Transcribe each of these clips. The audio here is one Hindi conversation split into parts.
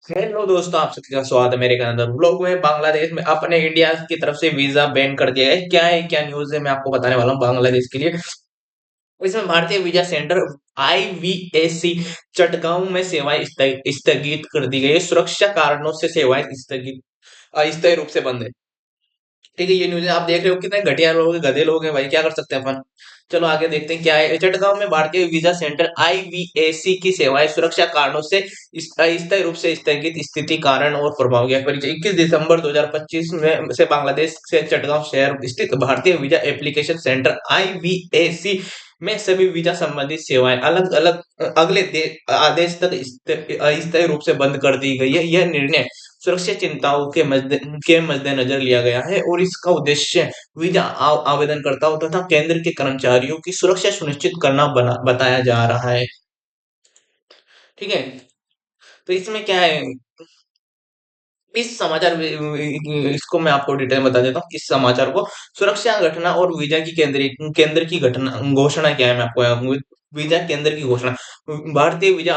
हेलो दोस्तों, आप सबका स्वागत है मेरे अंदर ब्लॉग में। बांग्लादेश में अपने इंडिया की तरफ से वीजा बैन कर दिया है। क्या है, क्या न्यूज है, मैं आपको बताने वाला हूँ बांग्लादेश के लिए। इसमें भारतीय वीजा सेंटर आईवीएसी चटगांव में सेवाएं स्थगित कर दी गई है। सुरक्षा कारणों से सेवाएं स्थगित अस्थायी रूप से बंद है। ठीक है, ये न्यूज आप देख रहे हो, कितने घटिया लोग हैं, गधे लोग हैं भाई, क्या कर सकते हैं अपन। चलो आगे देखते हैं क्या है। चटगांव में भारतीय वीजा सेंटर आईवीएसी की सेवाएं सुरक्षा कारणों से अस्थायी रूप से स्थगित स्थिति कारण और प्रभाव गया। 21 दिसंबर 2025 में से बांग्लादेश से चटगांव शहर स्थित भारतीय वीजा एप्लीकेशन सेंटर आईवीएसी में सभी वीजा संबंधित सेवाएं अलग अलग अगले आदेश तक अस्थायी रूप से बंद कर दी गई है। यह निर्णय सुरक्षा चिंताओं के मद्देनजर लिया गया है और इसका उद्देश्य वीजा आवेदनकर्ताओं तथा केंद्र के कर्मचारियों की सुरक्षा सुनिश्चित करना बताया जा रहा है। ठीक है, तो इसमें क्या है, इस समाचार इसको मैं आपको डिटेल में बता देता हूँ। इस समाचार को सुरक्षा घटना और वीजा की केंद्र की घटना घोषणा क्या है, मैं आपको वीजा केंद्र की घोषणा। भारतीय वीजा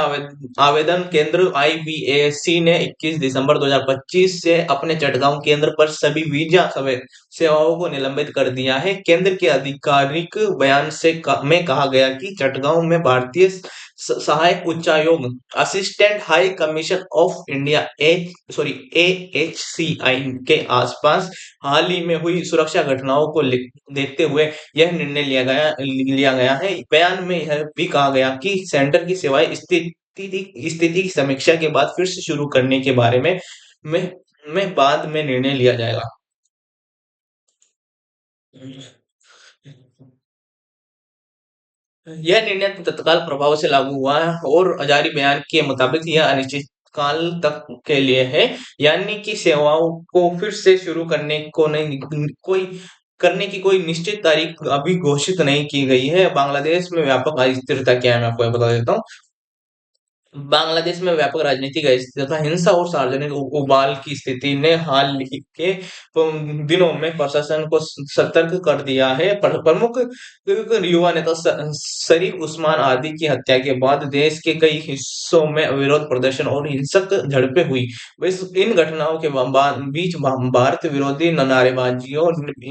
आवेदन केंद्र आईबीएसी ने 21 दिसंबर 2025 से अपने चटगांव केंद्र पर सभी वीजा सेवाओं को निलंबित कर दिया है। केंद्र के आधिकारिक बयान में कहा गया कि चटगांव में भारतीय सहायक उच्चायोग assistant high commission of India AHCI के आसपास हाल ही में हुई सुरक्षा घटनाओं को देखते हुए यह निर्णय लिया गया है। बयान में यह भी कहा गया कि सेंटर की सेवाएं स्थिति की समीक्षा के बाद फिर से शुरू करने के बारे में, बाद में निर्णय लिया जाएगा। यह निर्णय तत्काल प्रभाव से लागू हुआ है और जारी बयान के मुताबिक यह अनिश्चित काल तक के लिए है। यानी कि सेवाओं को फिर से शुरू करने की कोई निश्चित तारीख अभी घोषित नहीं की गई है। बांग्लादेश में व्यापक अस्थिरता क्या है, मैं आपको बता देता हूँ। बांग्लादेश में व्यापक राजनीतिक अस्थिरता, हिंसा और सार्वजनिक उबाल की स्थिति ने हाल ही के दिनों में प्रशासन को सतर्क कर दिया है। प्रमुख युवा नेता शरीफ उस्मान आदि की हत्या के बाद देश के कई हिस्सों में विरोध प्रदर्शन और हिंसक झड़पें हुई। इन घटनाओं के बीच भारत विरोधी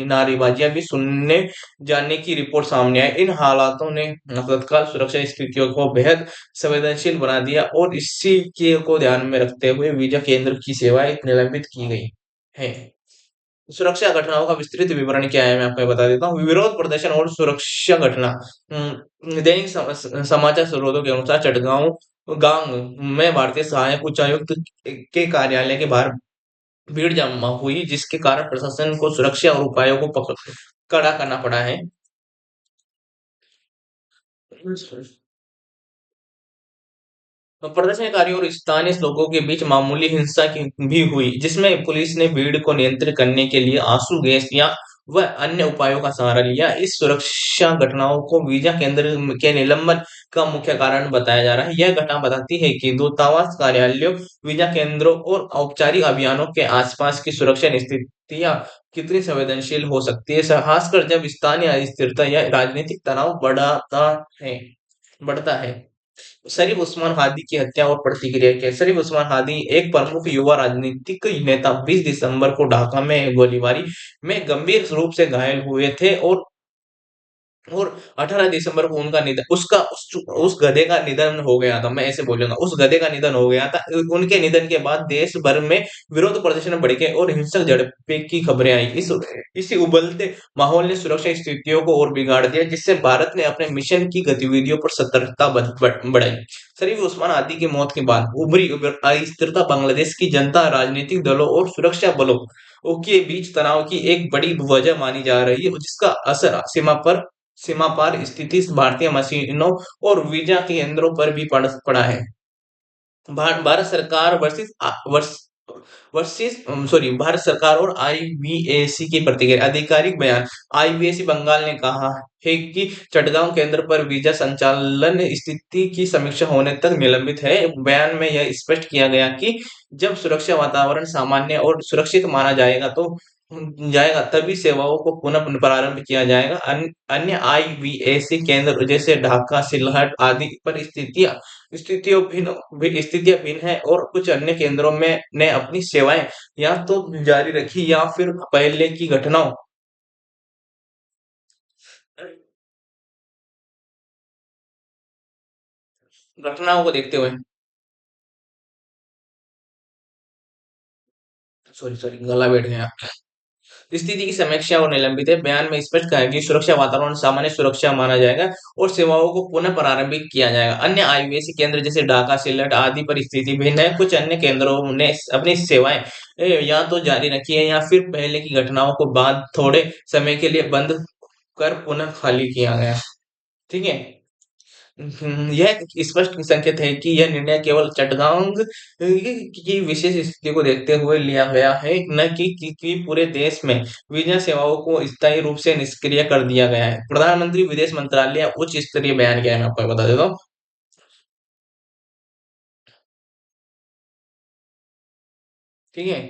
नारेबाजियां भी सुनने जाने की रिपोर्ट सामने आई। इन हालातों ने तत्काल सुरक्षा स्थितियों को बेहद संवेदनशील बना दिया और इसी के को ध्यान में रखते हुए वीजा केंद्र की सेवाएं निलंबित की गई है। सुरक्षा घटनाओं का विस्तृत विवरण क्या है, मैं आपको बता देता हूँ। विरोध प्रदर्शन और सुरक्षा घटना। दैनिक समाचार स्रोतों के अनुसार चटगांव गांव में भारतीय सहायक उच्चायुक्त के कार्यालय के बाहर भीड़ जमा हुई, जिसके कारण प्रशासन को सुरक्षा और उपायों को कड़ा करना पड़ा है। तो प्रदर्शनकारियों और स्थानीय लोगों के बीच मामूली हिंसा की भी हुई, जिसमें पुलिस ने भीड़ को नियंत्रित करने के लिए आंसू गैस या व अन्य उपायों का सहारा लिया। इस सुरक्षा घटनाओं को वीजा केंद्र के निलंबन का मुख्य कारण बताया जा रहा है। यह घटना बताती है कि दूतावास कार्यालयों, वीजा केंद्रों और औपचारिक अभियानों के आसपास की सुरक्षा स्थितियां कितनी संवेदनशील हो सकती है, खासकर जब स्थानीय अस्थिरता या राजनीतिक तनाव बढ़ता है। शरीफ उस्मान हादी की हत्या और प्रतिक्रिया क्या है? शरीफ उस्मान हादी एक प्रमुख युवा राजनीतिक नेता 20 दिसंबर को ढाका में गोलीबारी में गंभीर रूप से घायल हुए थे और 18 दिसंबर को उनका निधन उस गधे का निधन हो गया था। मैं ऐसे बोलूंगा, उस गधे का निधन हो गया था। उनके निधन के बाद देश भर में विरोध प्रदर्शन बढ़ गए और हिंसक झड़पें की खबरें आई। इसी उबलते माहौल ने सुरक्षा स्थितियों को और बिगाड़ दिया, जिससे भारत ने अपने मिशन की गतिविधियों पर सतर्कता बढ़ाई। शरीफ उस्मान आदि की मौत के बाद उभरी अस्थिरता बांग्लादेश की जनता, राजनीतिक दलों और सुरक्षा बलों के बीच तनाव की एक बड़ी वजह मानी जा रही है, जिसका असर सीमा पार स्थिति भारतीय मशीनों और वीजा केंद्रों पर भी पड़ा है। भारत सरकार वर्सेस सॉरी भारत सरकार और आईबीएसी की प्रतिक्रिया। आधिकारिक बयान। आईबीएसी बंगाल ने कहा है कि चटगांव केंद्र पर वीजा संचालन स्थिति की समीक्षा होने तक निलंबित है। बयान में यह स्पष्ट किया गया कि जब सुरक्षा वातावरण सामान्य और सुरक्षित माना जाएगा तो जाएगा तभी सेवाओं को पुनः प्रारंभ किया जाएगा। अन्य आईवीएसी केंद्र जैसे ढाका, सिलहट आदि पर स्थितियां भिन्न है और कुछ अन्य केंद्रों में ने अपनी सेवाएं या तो जारी रखी या फिर पहले की घटनाओं को देखते हुए, सॉरी सॉरी गला बैठ गया। स्थिति की समीक्षा और निलंबित है। बयान में स्पष्ट कहा है कि सुरक्षा वातावरण सामान्य सुरक्षा माना जाएगा और सेवाओं को पुनः प्रारंभिक किया जाएगा। अन्य आईवीएसी केंद्र जैसे ढाका, सिलहट आदि पर स्थिति भिन्न है। कुछ अन्य केंद्रों ने अपनी सेवाएं या तो जारी रखी है या फिर पहले की घटनाओं को बाद थोड़े समय के लिए बंद कर पुनः खाली किया गया। ठीक है। यह एक स्पष्ट संकेत है कि यह निर्णय केवल चटगांव की विशेष स्थिति को देखते हुए लिया गया है, न कि पूरे देश में वीजा सेवाओं को स्थायी रूप से निष्क्रिय कर दिया गया है। प्रधानमंत्री विदेश मंत्रालय उच्च स्तरीय बयान किया है, मैं आपको बता देता हूँ। ठीक है।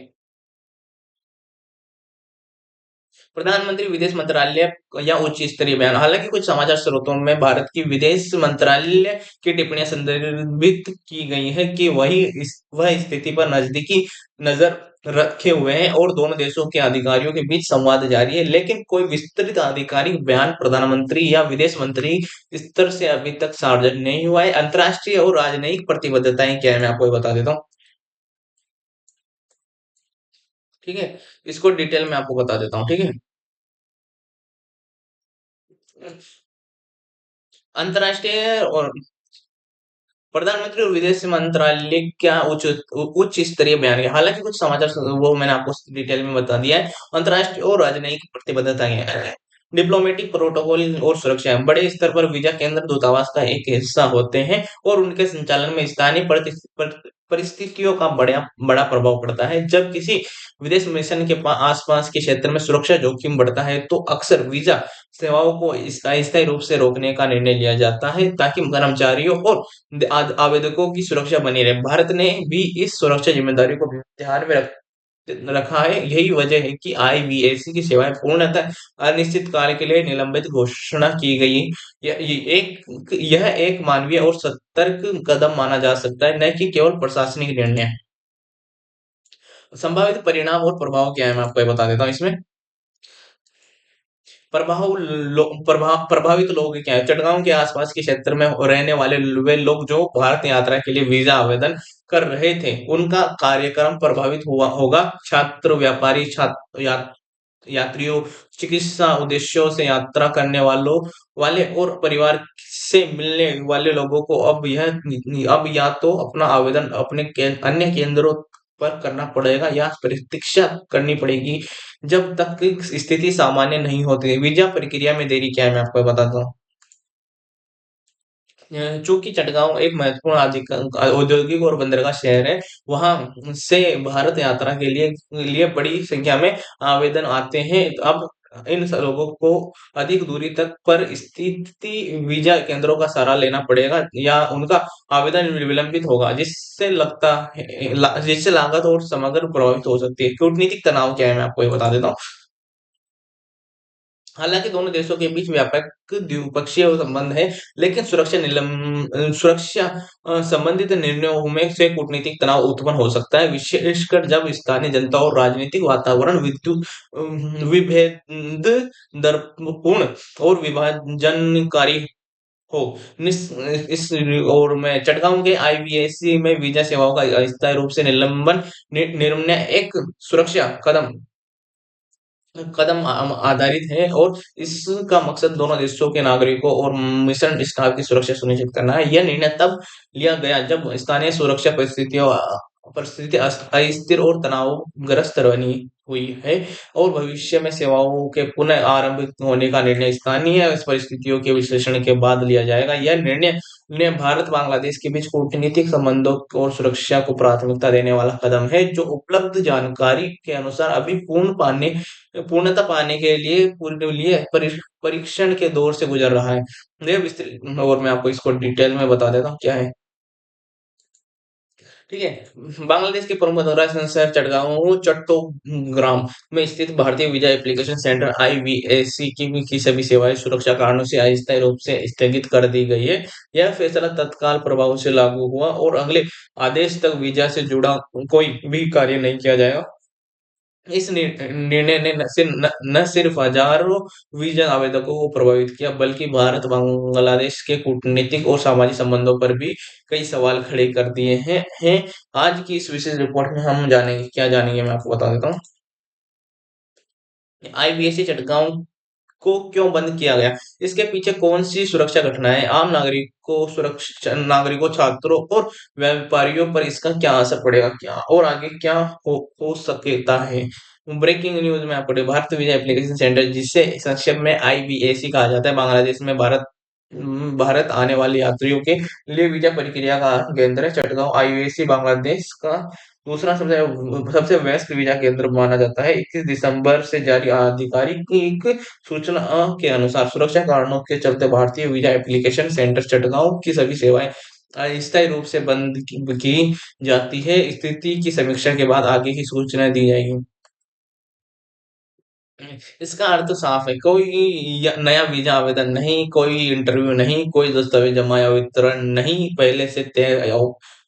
प्रधानमंत्री विदेश मंत्रालय या उच्च स्तरीय बयान। हालांकि कुछ समाचार स्रोतों में भारत की विदेश मंत्रालय की टिप्पणियां संदर्भित की गई है कि वह स्थिति पर नजदीकी नजर रखे हुए हैं और दोनों देशों के अधिकारियों के बीच संवाद जारी है, लेकिन कोई विस्तृत आधिकारिक बयान प्रधानमंत्री या विदेश मंत्री स्तर से अभी तक सार्वजनिक नहीं हुआ है। अंतर्राष्ट्रीय और राजनयिक प्रतिबद्धताएं क्या है, मैं आपको ये बता देता हूँ। ठीक है। इसको डिटेल में आपको बता देता हूँ। ठीक है। अंतर्राष्ट्रीय और प्रधानमंत्री और विदेश मंत्रालय क्या उच्च स्तरीय बयान है। हालांकि कुछ समाचार वो मैंने आपको डिटेल में बता दिया है। अंतर्राष्ट्रीय और राजनयिक प्रतिबद्धताएं हैं। डिप्लोमेटिक प्रोटोकॉल और सुरक्षा है। बड़े स्तर पर वीजा केंद्र दूतावास का एक हिस्सा होते हैं और उनके संचालन में स्थानीय परिस्थितियों का बड़ा बड़ा प्रभाव पड़ता है। जब किसी विदेश मिशन के आसपास के क्षेत्र में सुरक्षा जोखिम बढ़ता है तो अक्सर वीजा सेवाओं को अस्थायी रूप से रोकने का निर्णय लिया जाता है ताकि कर्मचारियों और आवेदकों की सुरक्षा बनी रहे। भारत ने भी इस सुरक्षा जिम्मेदारी को ध्यान में रखा है। यही वजह है कि आईवीएसी की सेवाएं पूर्णतः अनिश्चित काल के लिए निलंबित घोषणा की गई। यह एक मानवीय और सतर्क कदम माना जा सकता है, न कि केवल प्रशासनिक निर्णय। संभावित परिणाम और प्रभाव क्या है, मैं आपको ये बता देता हूँ इसमें। प्रभावित लोग क्या है? चटगांव के आसपास के क्षेत्र में रहने वाले वे लोग जो भारत यात्रा के लिए वीजा आवेदन कर रहे थे, उनका कार्यक्रम प्रभावित हुआ होगा। छात्र, व्यापारी, यात्रियों, चिकित्सा उद्देश्यों से यात्रा करने वाले और परिवार से मिलने वाले लोगों को अब या तो अपना आवेदन अपने अन्य केंद्रों पर करना पड़ेगा या प्रतीक्षा करनी पड़ेगी जब तक कि स्थिति सामान्य नहीं होती। वीजा प्रक्रिया में देरी क्या है, मैं आपको बताता हूँ। चूंकि चटगांव एक महत्वपूर्ण औद्योगिक और बंदरगाह शहर है, वहां से भारत यात्रा के लिए बड़ी संख्या में आवेदन आते हैं। अब इन लोगों को अधिक दूरी तक पर स्थिति वीजा केंद्रों का सहारा लेना पड़ेगा या उनका आवेदन विलंबित होगा, जिससे लागत और समग्र प्रभावित हो सकती है। कूटनीतिक तनाव क्या है, मैं आपको ये बता देता हूँ। हालांकि दोनों देशों के बीच व्यापक द्विपक्षीय संबंध है, लेकिन सुरक्षा संबंधित निर्णयों में से कूटनीतिक तनाव उत्पन्न हो सकता है, विशेषकर जब स्थानीय जनता और राजनीतिक वातावरण विद्युत विभेद दरपूर्ण और विभाजनकारी हो। इस और मैं चटगांव के आईवीएसी में वीजा सेवाओं का अस्थायी रूप से निलंबन निर्णय एक सुरक्षा कदम आधारित है और इसका मकसद दोनों देशों के नागरिकों और मिशन स्टाफ की सुरक्षा सुनिश्चित करना है। यह निर्णय तब लिया गया जब स्थानीय सुरक्षा परिस्थिति अस्थिर और तनावग्रस्त बनी हुई है और भविष्य में सेवाओं के पुनः आरंभ होने का निर्णय स्थानीय इस परिस्थितियों के विश्लेषण के बाद लिया जाएगा। यह निर्णय ने भारत बांग्लादेश के बीच कूटनीतिक संबंधों और सुरक्षा को प्राथमिकता देने वाला कदम है, जो उपलब्ध जानकारी के अनुसार अभी पूर्णता पाने के लिए परीक्षण के दौर से गुजर रहा है। ये और मैं आपको इसको डिटेल में बता देता हूँ क्या है। ठीक है। बांग्लादेश के प्रमुख अंतर्राष्ट्रीय शहर चटगांव चट्टग्राम में स्थित भारतीय वीजा एप्लीकेशन सेंटर आईवीएसी की सभी सेवाएं सुरक्षा कारणों से अस्थायी रूप से स्थगित कर दी गई है। यह फैसला तत्काल प्रभाव से लागू हुआ और अगले आदेश तक वीजा से जुड़ा कोई भी कार्य नहीं किया जाएगा। इस निर्णय ने न सिर्फ हजारों वीजा आवेदकों को प्रभावित किया, बल्कि भारत बांग्लादेश के कूटनीतिक और सामाजिक संबंधों पर भी कई सवाल खड़े कर दिए हैं। आज की इस विशेष रिपोर्ट में हम जानेंगे, क्या जानेंगे मैं आपको बता देता हूँ। आईबीएससी चटगांव को क्यों बंद किया गया? इसके पीछे कौन-सी सुरक्षा घटनाएँ, आम नागरिकों, छात्रों और व्यापारियों पर इसका क्या असर पड़ेगा? क्या और आगे क्या हो सकता है? ब्रेकिंग न्यूज़ में आपको भारत वीज़ा एप्लीकेशन सेंटर, जिसे संक्षेप में आईबीएसी कहा जाता है, बांग्लादेश में भारत आने वाले यात्रियों के लिए वीजा प्रक्रिया का केंद्र है। चटगांव आईबीएसी बांग्लादेश का दूसरा सबसे व्यस्त वीजा केंद्र माना जाता है। 21 दिसंबर से जारी आधिकारिक एक सूचना के अनुसार सुरक्षा कारणों के चलते भारतीय वीजा एप्लीकेशन सेंटर चटगांव की सभी सेवाएं अस्थायी रूप से बंद की जाती है। स्थिति की समीक्षा के बाद आगे की सूचना दी जाएगी। इसका अर्थ साफ है, कोई नया वीजा आवेदन नहीं, कोई इंटरव्यू नहीं, कोई दस्तावेज जमा या वितरण नहीं, पहले से तय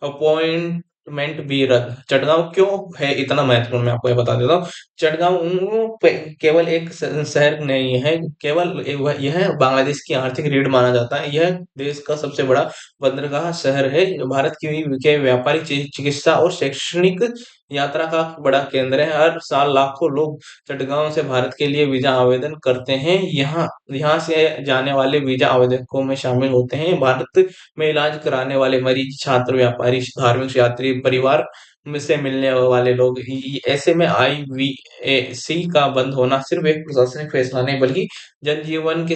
अपॉइंटमेंट भी रद्द। चटगांव क्यों है इतना महत्वपूर्ण, मैं आपको ये बता देता हूँ। चटगांव केवल एक शहर नहीं है, यह बांग्लादेश की आर्थिक रीढ़ माना जाता है। यह देश का सबसे बड़ा बंदरगाह शहर है, भारत के व्यापारिक, चिकित्सा और शैक्षणिक यात्रा का बड़ा केंद्र है। हर साल लाखों लोग चटगांव से भारत के लिए वीजा आवेदन करते हैं। यहाँ यहाँ से जाने वाले वीजा आवेदकों में शामिल होते हैं भारत में इलाज कराने वाले मरीज, छात्र, व्यापारी, धार्मिक यात्री, परिवार में से मिलने वाले लोग। ऐसे में आईवीएसी का बंद होना सिर्फ एक प्रशासनिक फैसला नहीं, बल्कि जनजीवन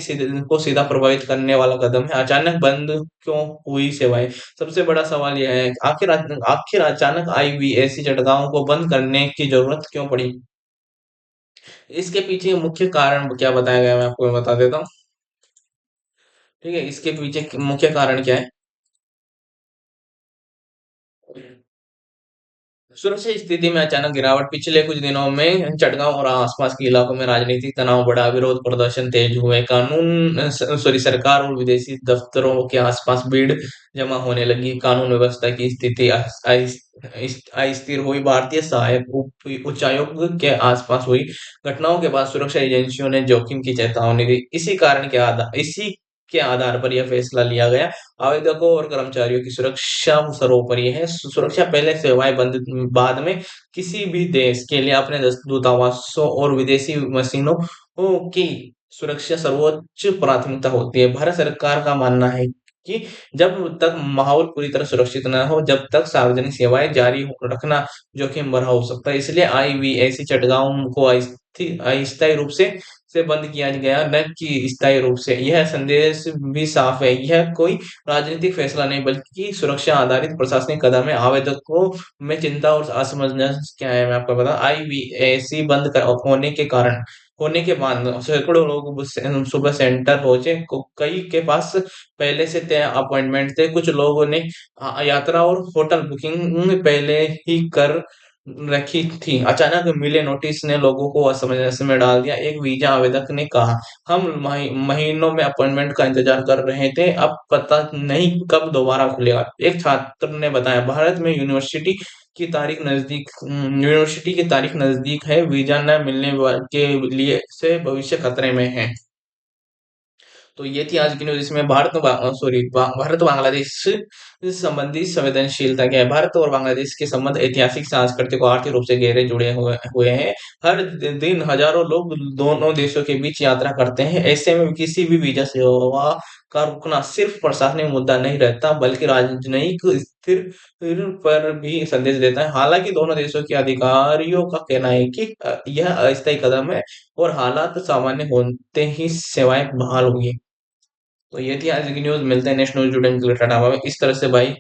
को सीधा प्रभावित करने वाला कदम है। अचानक बंद क्यों हुई सेवाएं? सबसे बड़ा सवाल यह है, आखिर अचानक आईवीएसी चटगांव को बंद करने की जरूरत क्यों पड़ी? इसके पीछे मुख्य कारण क्या बताया गया है, मैं आपको बता देता हूँ। ठीक है, इसके पीछे मुख्य कारण क्या है? सुरक्षा स्थिति में अचानक गिरावट। पिछले कुछ दिनों में चटगांव और आसपास के इलाकों में राजनीतिक तनाव बढ़ा, विरोध प्रदर्शन तेज हुए, सरकार और विदेशी दफ्तरों के आसपास भीड़ जमा होने लगी, कानून व्यवस्था की स्थिति अस्थिर हुई। भारतीय सहायक उच्चायुक्त के आसपास हुई घटनाओं के बाद सुरक्षा एजेंसियों ने जोखिम की चेतावनी दी। इसी के आधार पर यह फैसला लिया गया। आवेदकों और कर्मचारियों की सुरक्षा सर्वोपरि है। सुरक्षा पहले, सेवाएं बंद बाद में। किसी भी देश के लिए अपने दूतावासों और विदेशी मशीनों की सुरक्षा सर्वोच्च प्राथमिकता होती है। भारत सरकार का मानना है कि जब तक माहौल पूरी तरह सुरक्षित न हो, जब तक सार्वजनिक सेवाएं जारी रखना जोखिम भरा हो सकता है। इसलिए आईवीएसी चटगांव को अस्थायी रूप से बंद किया गया, न कि स्थायी रूप से। यह संदेश भी साफ है, यह कोई राजनीतिक फैसला नहीं, बल्कि सुरक्षा आधारित प्रशासनिक कदम है। आवेदकों में चिंता और असमंजस क्या है, मैं आपको बता। आईवीएसी होने के कारण, होने के बाद सैकड़ों लोग सुबह सेंटर पहुंचे। कई के पास पहले से तय अपॉइंटमेंट थे। कुछ लोगों ने यात्रा और होटल बुकिंग पहले ही कर रखी थी। अचानक मिले नोटिस ने लोगों को असमंजस में डाल दिया। एक वीजा आवेदक ने कहा, हम महीनों में अपॉइंटमेंट का इंतजार कर रहे थे, अब पता नहीं कब दोबारा खुलेगा। एक छात्र ने बताया, भारत में यूनिवर्सिटी की तारीख नजदीक है, वीजा न मिलने के लिए से भविष्य खतरे में है। तो ये थी आज की न्यूज़। इसमें भारत बांग्लादेश संबंधी संवेदनशीलता क्या है? भारत और बांग्लादेश के संबंध ऐतिहासिक, सांस्कृतिक और आर्थिक रूप से गहरे जुड़े हुए हुए हैं। हर दिन हजारों लोग दोनों देशों के बीच यात्रा करते हैं। ऐसे में किसी भी वीजा सेवा का रुकना सिर्फ प्रशासनिक मुद्दा नहीं रहता, बल्कि राजनयिक स्थिर पर भी संदेश देता है। हालांकि दोनों देशों के अधिकारियों का कहना है कि यह अस्थायी कदम है और हालात सामान्य होते ही सेवाएं बहाल होंगी। तो ये थी आज की न्यूज़। मिलते हैं नेक्स्ट न्यूज़ जुड़े, टाटा बाय। इस तरह से भाई